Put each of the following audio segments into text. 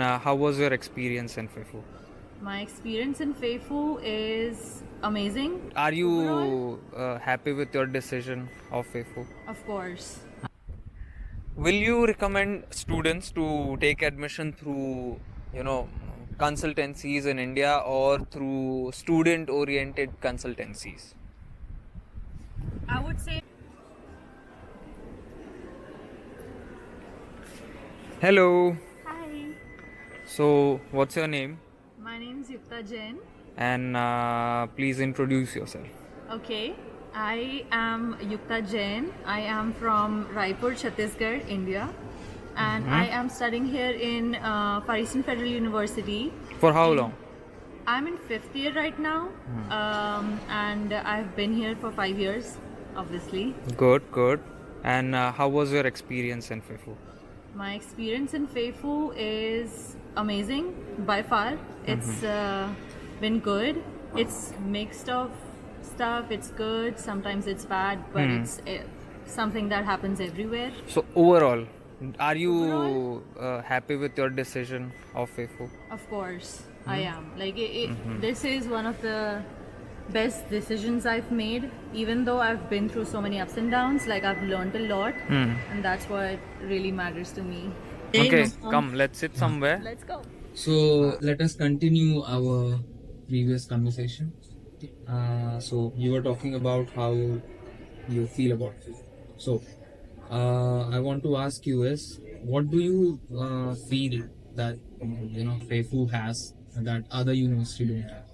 How was your experience in FIFO? My experience in FEFU is amazing. Are Overall, you happy with your decision of FIFO? of course. Will you recommend students to take admission through, you know, consultancies in India or through student-oriented consultancies? I would say. Hello. Hi, So, what's your name? my name is Yukta Jain. And please introduce yourself. Okay, I am Yukta Jain. I am from Raipur, Chhattisgarh, India, and I am studying here in Far Eastern Federal University. For how In long? I'm in fifth year right now, and I've been here for 5 years, obviously. Good, good. And how was your experience in FIFO? My experience in FEFU is amazing by far. It's been good. It's mixed of stuff. It's good. Sometimes it's bad, but it's something that happens everywhere. So, overall, are Overall, you happy with your decision of FIFO? of course, I am. This is one of the best decisions I've made. Even though I've been through so many ups and downs, like I've learned a lot, and that's what really matters to me. Okay, come, let's sit somewhere. Let's go. So let us continue our previous conversation. So you were talking about how you feel about it. So I want to ask you is what do you feel that FEFU has that other university don't have?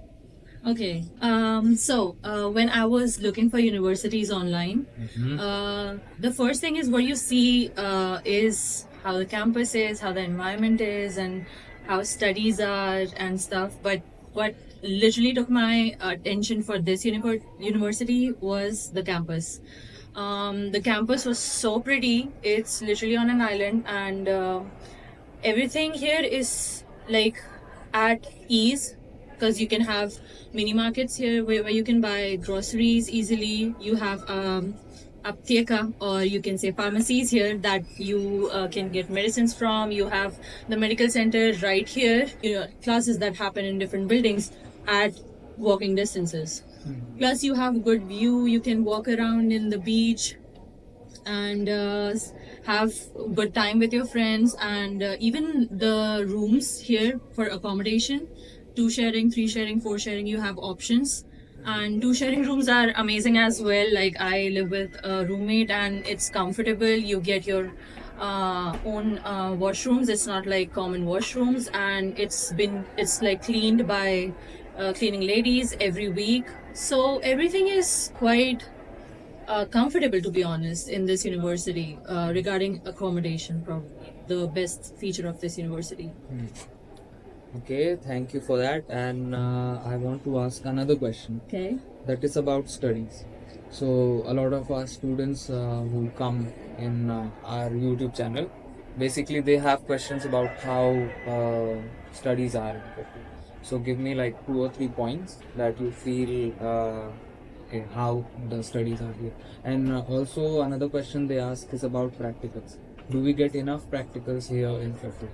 Okay. When I was looking for universities online, the first thing is what you see is how the campus is, how the environment is, and how studies are and stuff. But what literally took my attention for this university was the campus. The campus was so pretty. It's literally on an island, and everything here is like at ease because you can have mini markets here where you can buy groceries easily. You have apteka, or you can say pharmacies here that you can get medicines from. You have the medical center right here. Classes that happen in different buildings at walking distances. Plus, you have good view. You can walk around in the beach and have good time with your friends, and even the rooms here for accommodation, 2 sharing, 3 sharing, 4 sharing, you have options. And 2 sharing rooms are amazing as well. Like, I live with a roommate and it's comfortable. You get your own washrooms. It's not like common washrooms, and it's like cleaned by cleaning ladies every week. So everything is quite comfortable, to be honest, in this university. Regarding accommodation, probably the best feature of this university. Okay, thank you for that. And I want to ask another question. Okay. That is about studies. So a lot of our students who come in our YouTube channel, basically they have questions about how studies are. So give me like 2 or 3 points that you feel okay, how the studies are here. And also another question they ask is about practicals. Do we get enough practicals here in Fairfield?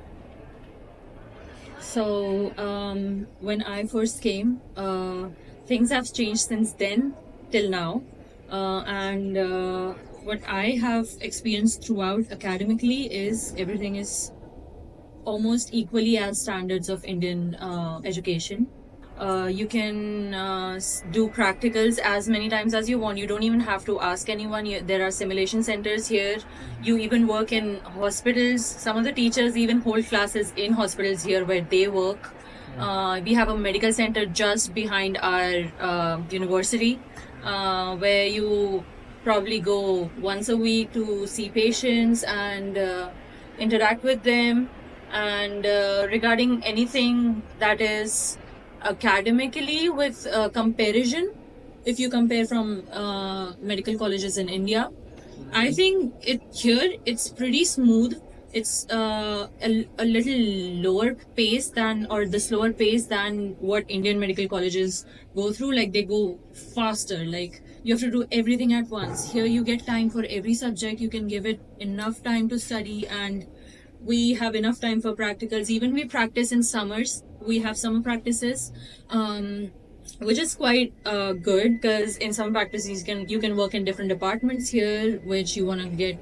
So when I first came, things have changed since then till now. And what I have experienced throughout academically is everything is almost equally as standards of Indian education. You can do practicals as many times as you want. You don't even have to ask anyone. There are simulation centers here. You even work in hospitals. Some of the teachers even hold classes in hospitals here where they work. We have a medical center just behind our university where you probably go once a week to see patients and interact with them. And regarding anything that is academically with comparison, if you compare from medical colleges in India, I think it's pretty smooth. It's a little lower pace than, or the slower pace than what Indian medical colleges go through. Like, they go faster. Like, you have to do everything at once. Here you get time for every subject. You can give it enough time to study, and we have enough time for practicals. Even we practice in summers. We have summer practices, which is quite good because in summer practices you can work in different departments here, which you want to get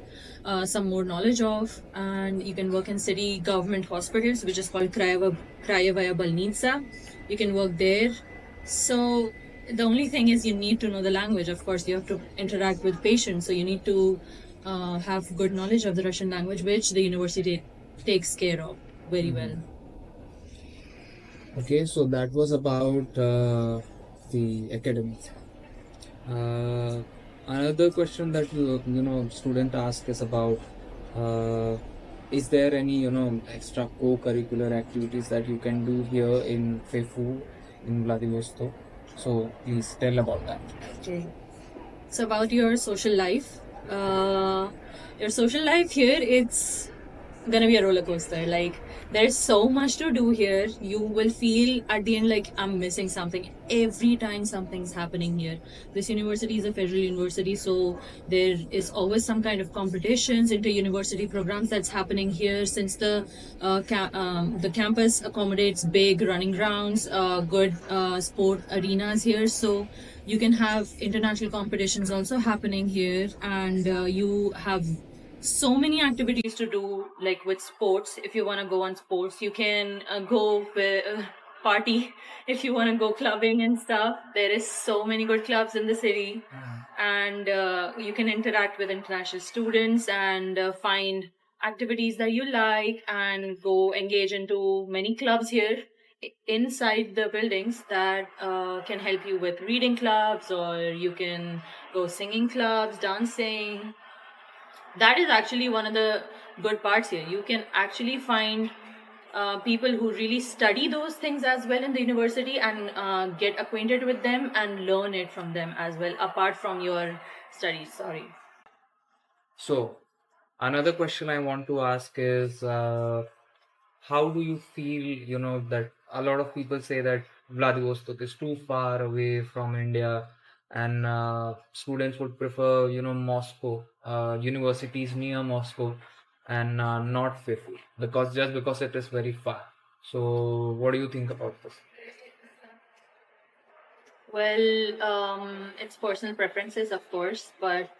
some more knowledge of, and you can work in city government hospitals, which is called Krayevaya Balnitsa. You can work there. So the only thing is you need to know the language. Of course, you have to interact with patients, so you need to have good knowledge of the Russian language, which the university takes care of very well. Okay, so that was about the academics. Another question that student ask is about is there any extra co-curricular activities that you can do here in FEFU in Vladivostok? So please tell about that. Okay. So about your social life, your social life here, it's gonna be a roller coaster. Like there's so much to do here. You will feel at the end like I'm missing something every time something's happening here. This university is a federal university, so there is always some kind of competitions, inter-university programs that's happening here. Since the campus accommodates big running grounds, good sport arenas here, so you can have international competitions also happening here, and you have so many activities to do, like with sports. If you want to go on sports, you can go with party. If you want to go clubbing and stuff, there is so many good clubs in the city, and you can interact with international students and find activities that you like and go engage into many clubs here inside the buildings that can help you with reading clubs, or you can go singing clubs, dancing. That is actually one of the good parts here. You can actually find people who really study those things as well in the university, and get acquainted with them and learn it from them as well, apart from your studies. Sorry. So another question I want to ask is how do you feel, that a lot of people say that Vladivostok is too far away from India, and students would prefer, Moscow, universities near Moscow, and not FIFU, because it is very far. So what do you think about this? Well, it's personal preferences, of course, but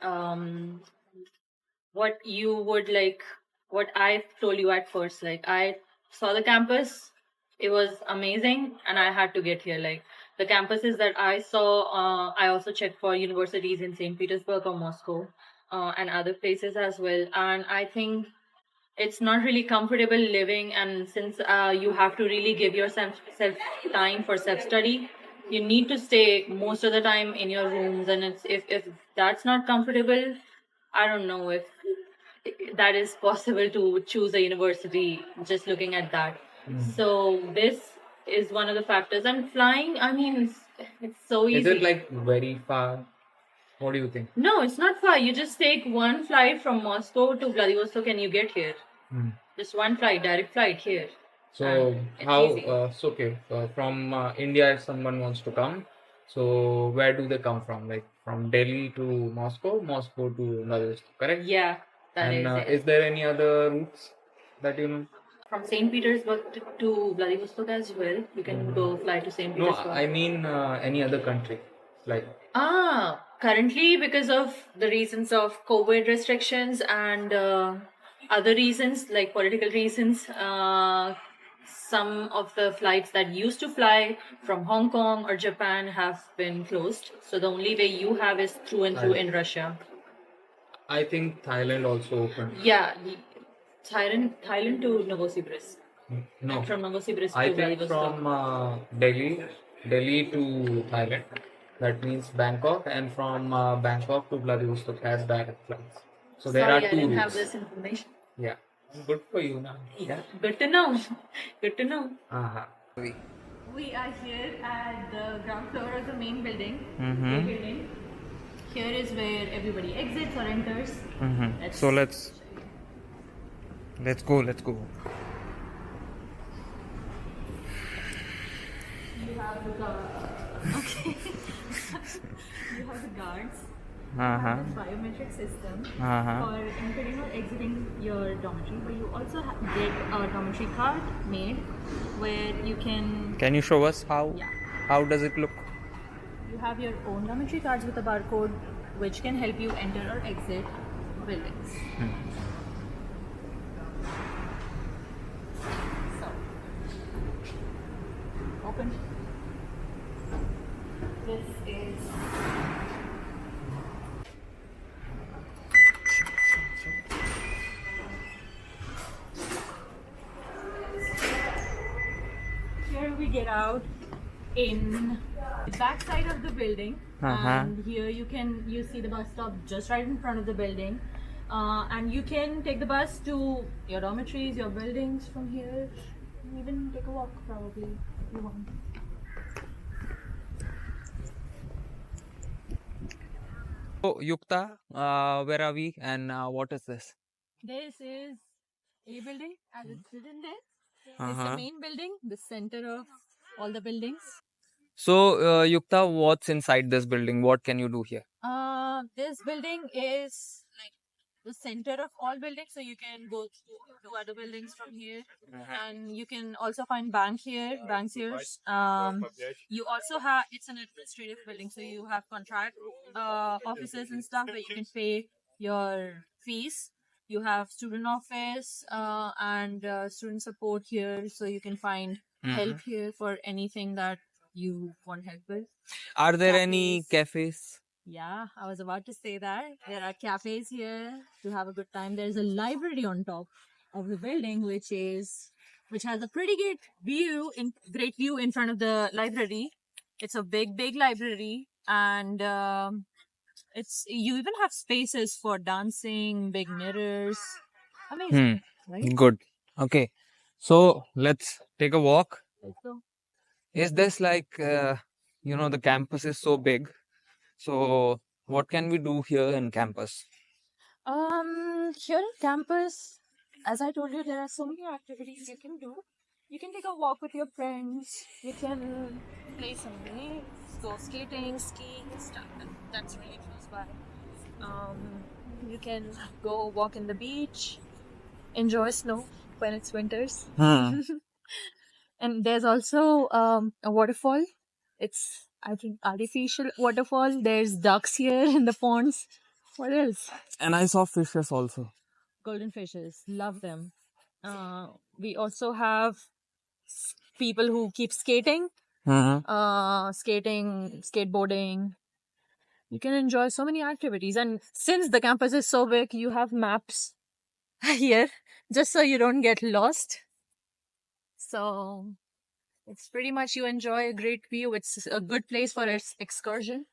what you would like, what I told you at first, like I saw the campus, it was amazing, and I had to get here. Like the campuses that I saw, I also checked for universities in St. Petersburg or Moscow, and other places as well. And I think it's not really comfortable living, and since you have to really give yourself time for self study, you need to stay most of the time in your rooms, and it's if that's not comfortable, I don't know if that is possible to choose a university just looking at that. So this is one of the factors. And flying, I mean, it's so Is easy. it like very far? What do you think? No, it's not far. You just take one flight from Moscow to Vladivostok and you get here. Just one flight, direct flight here. So It's how? easy. So okay, from India, if someone wants to come, so where do they come from? Like from Delhi to Moscow, Moscow to Vladivostok, correct? Yeah, that And is it. is there any other routes that you know? From St. Petersburg to Vladivostok as well. You can go fly to St. No, Petersburg. I mean any other country, like Currently, because of the reasons of COVID restrictions and other reasons like political reasons, some of the flights that used to fly from Hong Kong or Japan have been closed. So the only way you have is through and through in Russia. I think Thailand also opened. Yeah, Thailand to Novosibirsk. No, And from Novosibirsk I to think Vladivostok. from Delhi to Thailand. That means Bangkok, and from Bangkok to Vladivostok has direct flights. So there Sorry, are I two didn't routes. have this information. Yeah, good for you now. Yeah, good to know. Good to know. Uh-huh. We are here at the ground floor of the main building. Mm-hmm. The building. Here is where everybody exits or enters. Mm-hmm. So let's go. Let's go. You have the guards. You have the guards. Uh-huh. have this biometric system Uh-huh. for entering or exiting your dormitory, but you also get a dormitory card made where you Can you show us how? Yeah. How does it look? you have your own dormitory cards with a barcode which can help you enter or exit buildings. So, open. This is here we get out in the back side of the building, and here you see the bus stop just right in front of the building, and you can take the bus to your dormitories, your buildings from here, and even take a walk probably if you want. So, Yukta, where are we and what is this? This is A building as it's written there. It's the Uh-huh. main building, the center of all the buildings. So, Yukta, what's inside this building? What can you do here? This building is like the center of all buildings, so you can go to other buildings from here, and you can also find banks here. You also have it's an administrative building, so you have contract offices and stuff where you can pay your fees. You have student office and student support here, so you can find help here for anything that you want help with. Are there any cafes? Yeah, I was about to say that. There are cafes here to have a good time. There's a library on top of the building, which has a pretty great view in front of the library. It's a big library, and it's you even have spaces for dancing, big mirrors. Amazing, right? Good. Okay. So, let's take a walk. Let's go. Is this like, the campus is so big. So, what can we do here in campus? Here on campus, as I told you, there are so many activities you can do. You can take a walk with your friends. You can play some games, go skating, skiing, stuff. That's really close by. You can go walk in the beach, enjoy snow when it's winters. And there's also a waterfall. It's I think artificial waterfall. There's ducks here in the ponds. What else? And I saw fishes also. Golden fishes, love them. We also have people who keep skating, skateboarding. You can enjoy so many activities, and since the campus is so big, you have maps here just so you don't get lost. So it's pretty much you enjoy a great view. It's a good place for excursion.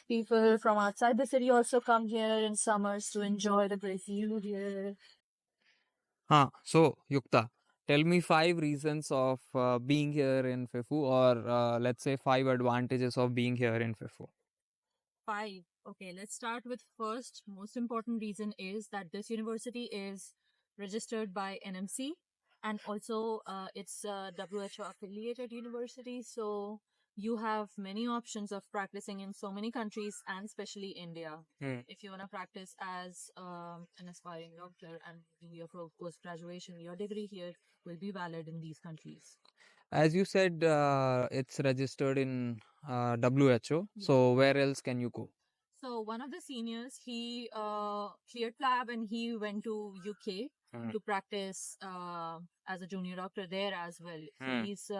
People from outside the city also come here in summers to enjoy the great view here. So, Yukta, tell me 5 reasons of being here in FIFU, or let's say 5 advantages of being here in FIFU. 5. Okay, let's start with first. Most important reason is that this university is registered by NMC, and also it's a WHO affiliated university. So you have many options of practicing in so many countries, and especially India. If you want to practice as an aspiring doctor and do your post graduation, your degree here will be valid in these countries. As you said, it's registered in WHO. So, where else can you go? So one of the seniors, he cleared lab and he went to UK to practice as a junior doctor there as well. So he's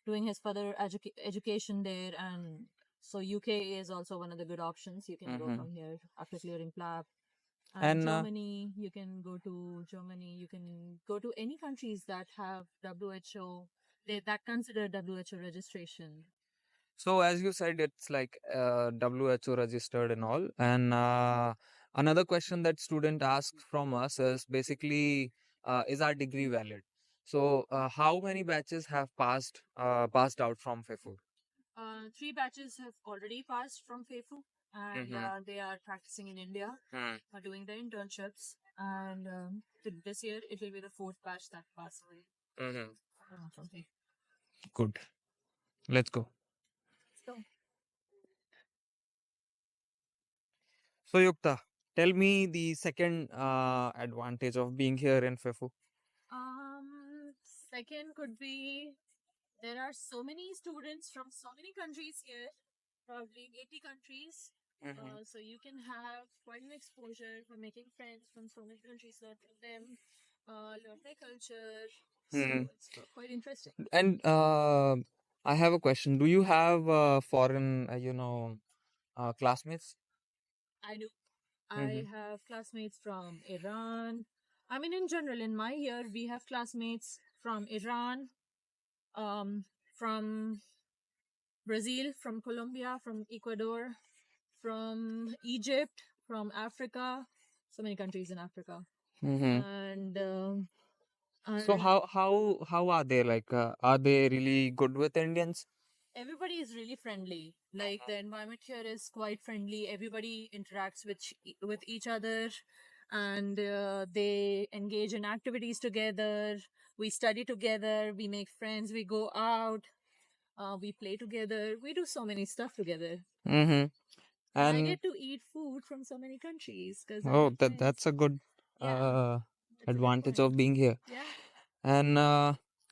doing his further education there, and so UK is also one of the good options. You can go from here after clearing lab. And Germany, you can go to Germany. You can go to any countries that have WHO, that consider WHO registration. So, as you said, it's like WHO registered and all. And another question that student asks from us is basically, is our degree valid? So, how many batches have passed out from FIFU? 3 batches have already passed from FEFU, and they are practicing in India, are doing their internships. And this year, it will be the 4th batch that pass away. From FEFU. Good. Let's go. So, So Yukta, tell me the second advantage of being here in FIFU. Second could be there are so many students from so many countries here, probably 80 countries. So you can have quite an exposure for making friends from so many countries, learn from them, learn their culture. Hmm. So it's quite interesting. And I have a question. Do you have foreign, classmates? I do. Mm-hmm. I have classmates from Iran. I mean, in general, in my year, we have classmates from Iran, from Brazil, from Colombia, from Ecuador, from Egypt, from Africa, so many countries in Africa. Mm-hmm. And So how are they? Like, are they really good with Indians? everybody is really friendly. Like the environment here is quite friendly. Everybody interacts with each other, and they engage in activities together. We study together. We make friends. We go out. We play together. We do so many stuff together. Mm-hmm. And I And get to eat food from so many countries because I oh, have that friends. that's a good Yeah, uh that's a good advantage point. of being here. Yeah. And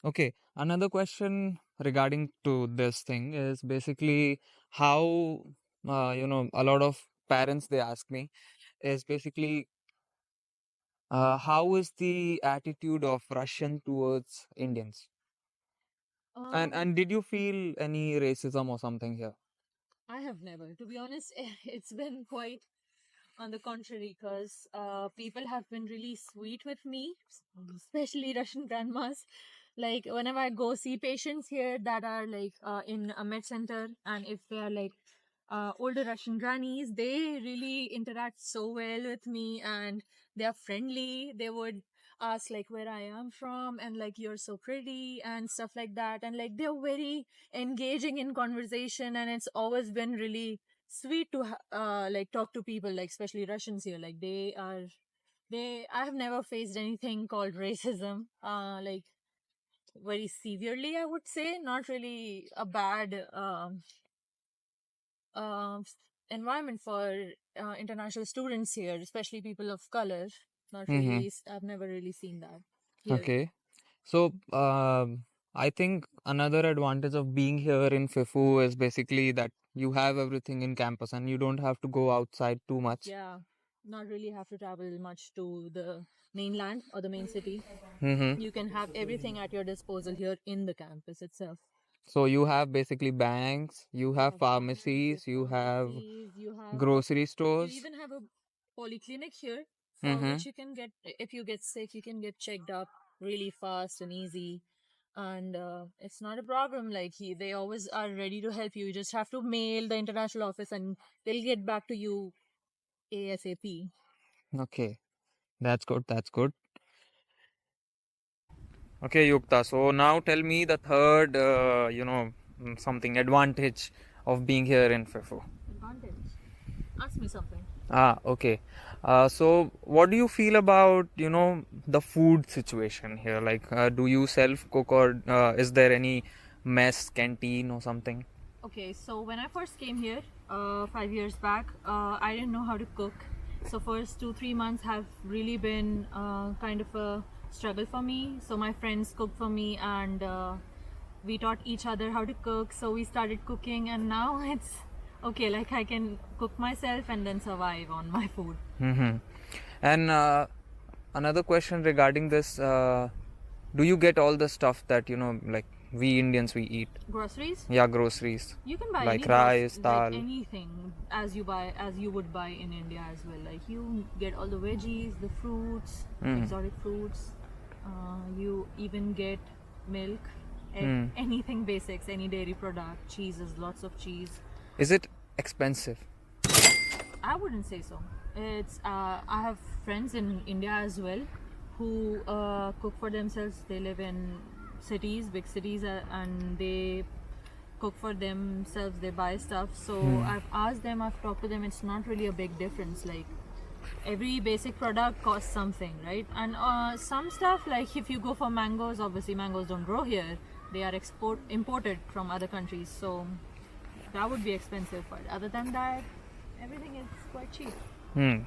okay, another question regarding to this thing is basically how a lot of parents they ask me is basically how is the attitude of Russian towards Indians? And Um, did you feel any racism or something here? I have never, to be honest, it's been quite on the contrary, because people have been really sweet with me, especially Russian grandmas. Like whenever I go see patients here that are like in a med center, and if they are like older Russian grannies, they really interact so well with me, and they are friendly. They would ask like where I am from, and like you're so pretty and stuff like that, and like they're very engaging in conversation, and it's always been really sweet to like talk to people, like especially Russians here. Like they I have never faced anything called racism, like very severely, I would say. Not really a bad um environment for international students here, especially people of color. Not Mm-hmm. really. I've never really seen that here. Okay. So, I think another advantage of being here in FIFU is basically that you have everything in campus and you don't have to go outside too much. Yeah, not really have to travel much to the mainland or the main city. Mm-hmm. You can have everything at your disposal here in the campus itself. So you have basically banks, you You have have banks, you have pharmacies, you have pharmacies, grocery you stores. even have a polyclinic here for Mm-hmm. which you can get, if you get sick, you can get checked up really fast and easy. And it's not a problem. Like they always are ready to help you. You just have to mail the international office and they'll get back to you ASAP. Okay, that's good. That's good. Okay, Yukta. So now tell me the third, something advantage of being here in FIFO. Advantage. Ask me something. Ah, okay. So what do you feel about, the food situation here? Like, do you self cook or is there any mess, canteen or something? Okay, so when I first came here, 5 years back, I didn't know how to cook. So first 2-3 months have really been kind of a struggle for me. So my friends cooked for me, and we taught each other how to cook. So we started cooking, and now it's okay. Like I can cook myself and then survive on my food. Mm-hmm. And another question regarding this, do you get all the stuff that, like we Indians we eat? Groceries. Yeah, groceries. You can buy Like any rice, like dal. anything as you would buy in India as well. Like you get all the veggies, the fruits, exotic fruits. You even get milk, anything basics, any dairy product, cheeses, lots of cheese. Is it expensive? I wouldn't say so. It's I have friends in India as well who cook for themselves. They live in cities, big cities, and they cook for themselves. They buy stuff. So I've asked them, I've talked to them. It's not really a big difference. Like every basic product costs something, right? And some stuff, like if you go for mangoes, obviously mangoes don't grow here. They are imported from other countries. So that would be expensive. But other than that, everything is quite cheap. Hmm.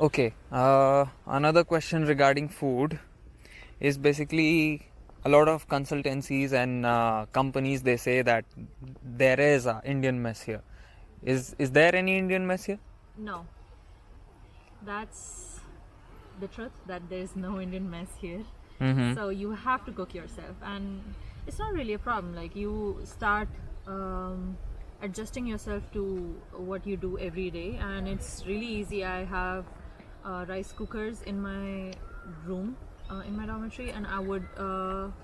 Okay. Another question regarding food is basically a lot of consultancies and companies, they say that there is a Indian mess here. Is there any Indian mess here? No, that's the truth, that there's no Indian mess here. Mm-hmm. So you have to cook yourself, and it's not really a problem. Like you start adjusting yourself to what you do every day, and it's really easy. I have rice cookers in my room, in my dormitory, and I would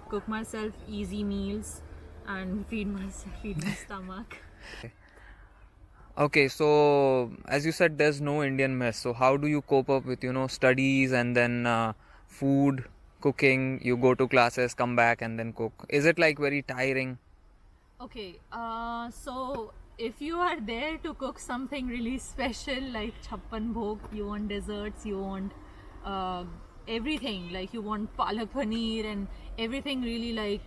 cook myself easy meals and feed myself, feed my stomach. Okay, so as you said, there's no Indian mess. So how do you cope up with, studies and then food, cooking? You go to classes, come back, and then cook. Is it like very tiring? Okay, so if you are there to cook something really special like chappan bhog, you want desserts, you want uh, everything, like you want palak paneer and everything really like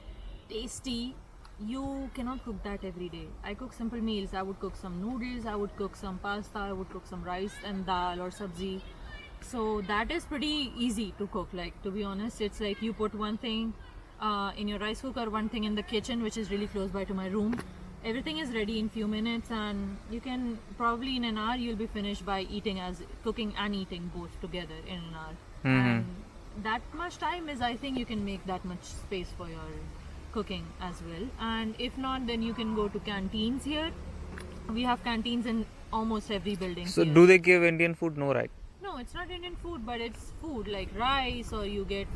tasty, you cannot cook that every day. I cook simple meals. I would cook some noodles, I would cook some pasta, I would cook some rice and dal or sabzi. So that is pretty easy to cook. Like, to be honest, it's like you put one thing in your rice cooker, one thing in the kitchen, which is really close by to my room. Everything is ready in few minutes, and you can probably in an hour you'll be finished by eating, as cooking and eating both together in an hour. And that much time is, I think, you can make that much space for your cooking as well. And if not, then you can go to canteens here. We have canteens in almost every building So here. do they give Indian food? No, right? No, it's not Indian food, but it's food like rice, or you get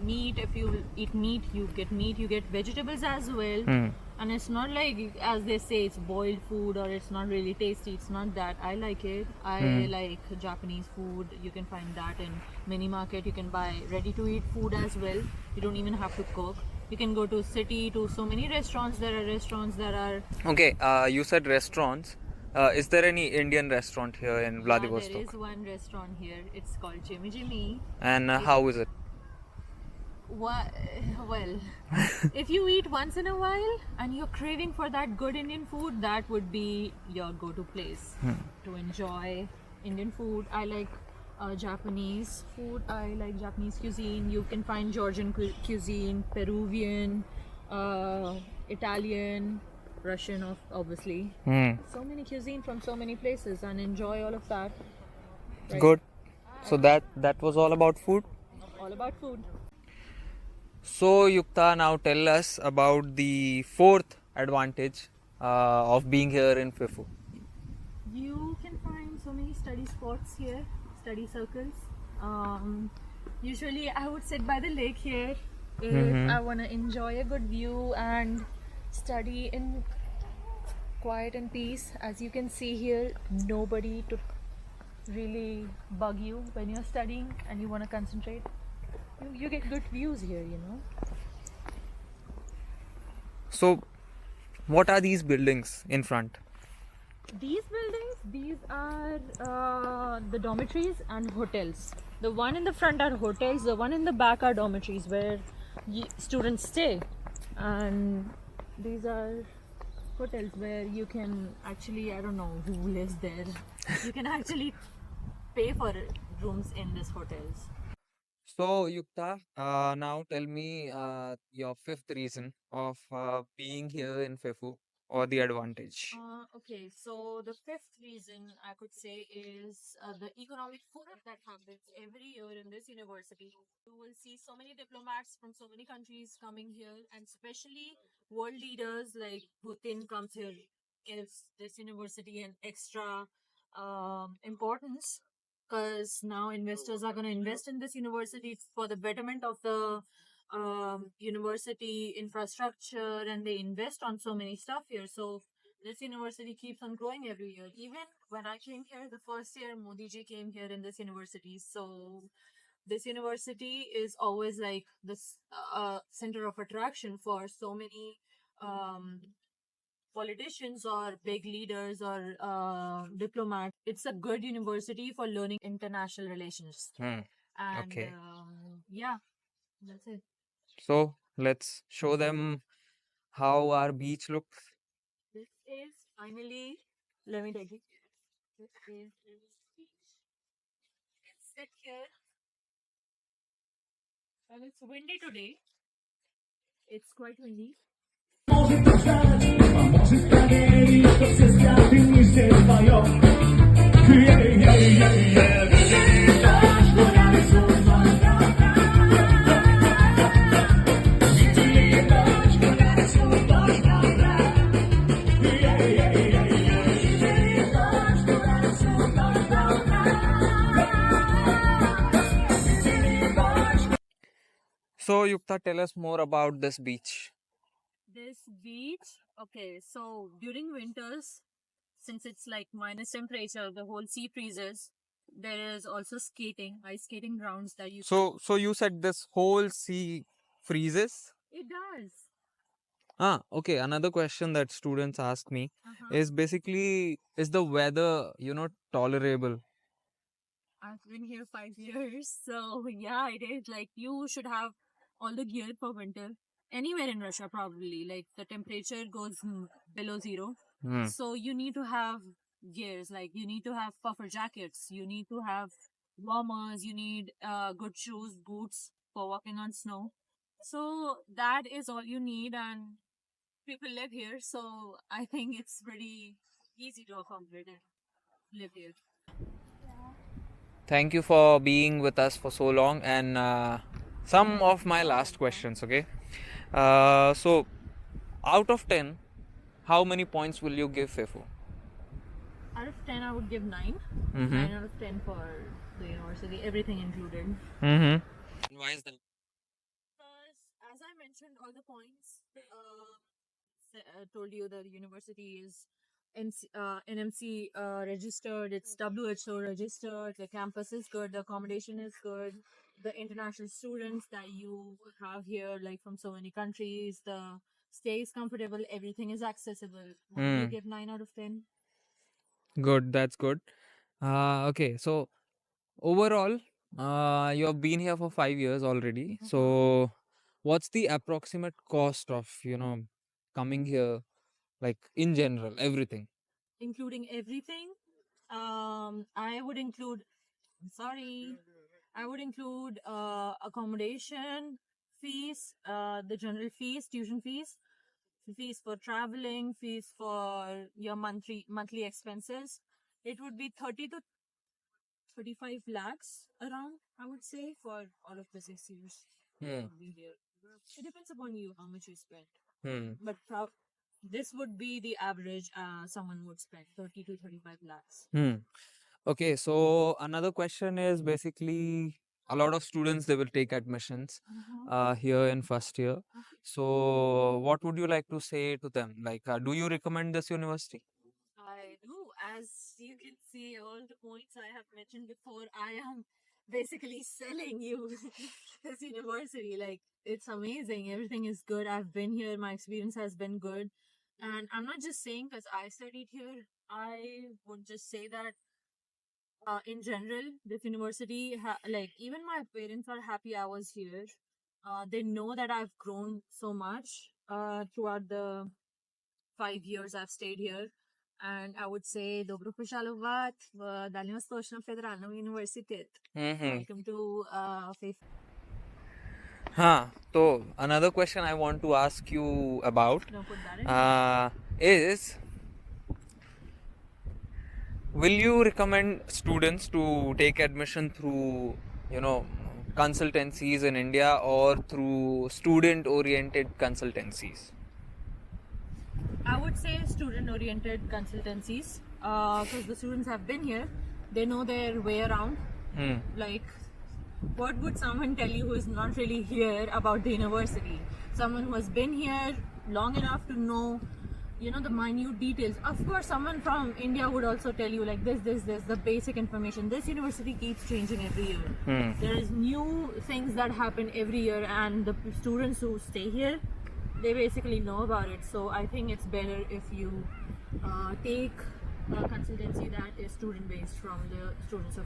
meat. If you eat meat, you get meat, you get vegetables as well. And it's not like, as they say, it's boiled food or it's not really tasty. It's not that. I like it. I like Japanese food. You can find that in mini market. You can buy ready to eat food as well. You don't even have to cook. You can go to city, to so many restaurants. There are restaurants that are. Okay, you said restaurants. Is there any Indian restaurant here in Yeah, Vladivostok? there is one restaurant here. It's called Jimmy Jimmy. And how is it? Well, if you eat once in a while and you're craving for that good Indian food, that would be your go-to place to enjoy Indian food. I like Japanese food. I like Japanese cuisine. You can find Georgian cuisine, Peruvian, Italian, Russian, obviously. So many cuisine from so many places, and enjoy all of that. Right. Good. So that was all about food. All about food. So Yukta, now tell us about the fourth advantage of being here in FIFU. You can find so many study spots here, study circles. Usually, I would sit by the lake here if I want to enjoy a good view and study in quiet and peace. As you can see here, nobody to really bug you when you're studying and you want to concentrate. You get good views here, you know. So, what are these buildings in front? These buildings, these are the dormitories and hotels. The one in the front are hotels, the one in the back are dormitories where students stay. And these are hotels where you can actually, I don't know who lives there, you can actually pay for rooms in these hotels. So, Yukta, now tell me your fifth reason of being here in FIFU or the advantage. Okay, so the fifth reason I could say is the economic forum that happens every year in this university. You will see so many diplomats from so many countries coming here, and especially world leaders like Putin comes here, gives this university an extra importance, because now investors are going to invest in this university for the betterment of the university infrastructure, and they invest on so many stuff here. So this university keeps on growing every year. Even when I came here, the first year Modi ji came here in this university. So this university is always like this center of attraction for so many um, politicians or big leaders or diplomats. It's a good university for learning international relations. And Okay. yeah, that's it. So, let's show them how our beach looks. This is finally, let me take it. Sit here. Well, it's windy today. It's quite windy. So, Yukta, tell us more about this beach. This beach, okay, so during winters, since it's like minus temperature, the whole sea freezes. There is also skating, ice skating grounds that you. So you said this whole sea freezes? It does. Okay. Another question that students ask me is basically, is the weather, tolerable? I've been here 5 years, so yeah, it is. Like you should have all the gear for winter. Anywhere in Russia, probably. Like the temperature goes below zero, Hmm. so you need to have gears. Like you need to have puffer jackets. You need to have warmers. You need good shoes, boots for walking on snow. So that is all you need, and people live here, so I think it's pretty easy to accommodate and live here. Thank you for being with us for so long. And some of my last questions, okay? So, out of 10, how many points will you give FIFO? Out of 10, I would give 9. Mm-hmm. 9 out of 10 for the university, everything included. Mm-hmm. Why is that? Because, as I mentioned, all the points, told you that the university is NMC registered, it's WHO registered, the campus is good, the accommodation is good, the international students that you have here, like from so many countries, the stay is comfortable, everything is accessible. Would you give 9 out of 10? Good, that's good. Okay, so overall, you have been here for 5 years already. So, what's the approximate cost of, coming here, like in general, everything? Including everything, I would include, I would include accommodation fees, the general fees, tuition fees, fees for traveling, fees for your monthly expenses. It would be 30 to 35 lakhs around, I would say, for all of the 6 years. Be here. It depends upon you how much you spend. But this would be the average someone would spend 30 to 35 lakhs. Okay, so another question is basically a lot of students they will take admissions here in first year. So what would you like to say to them? Like, do you recommend this university? I do. As you can see, all the points I have mentioned before, I am basically selling you this university. Like, it's amazing. Everything is good. I've been here. My experience has been good. And I'm not just saying because I studied here. I would just say that in general, this university, like, even my parents are happy I was here. They know that I've grown so much throughout the 5 years I've stayed here. And I would say, Dobro poszalovat w Danią Stoczną Federalną Uniwersytet. Welcome to Faith. So another question I want to ask you about Don't put that in. is, will you recommend students to take admission through, consultancies in India or through student-oriented consultancies? I would say student-oriented consultancies because the students have been here. They know their way around. Like, what would someone tell you who is not really here about the university? Someone who has been here long enough to know, the minute details. Of course, someone from India would also tell you like this, the basic information. This university keeps changing every year. There is new things that happen every year, and the students who stay here, they basically know about it. So I think it's better if you take a consultancy that is student-based from the students of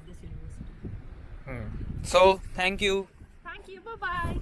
this university. So, thank you. Thank you. Bye-bye.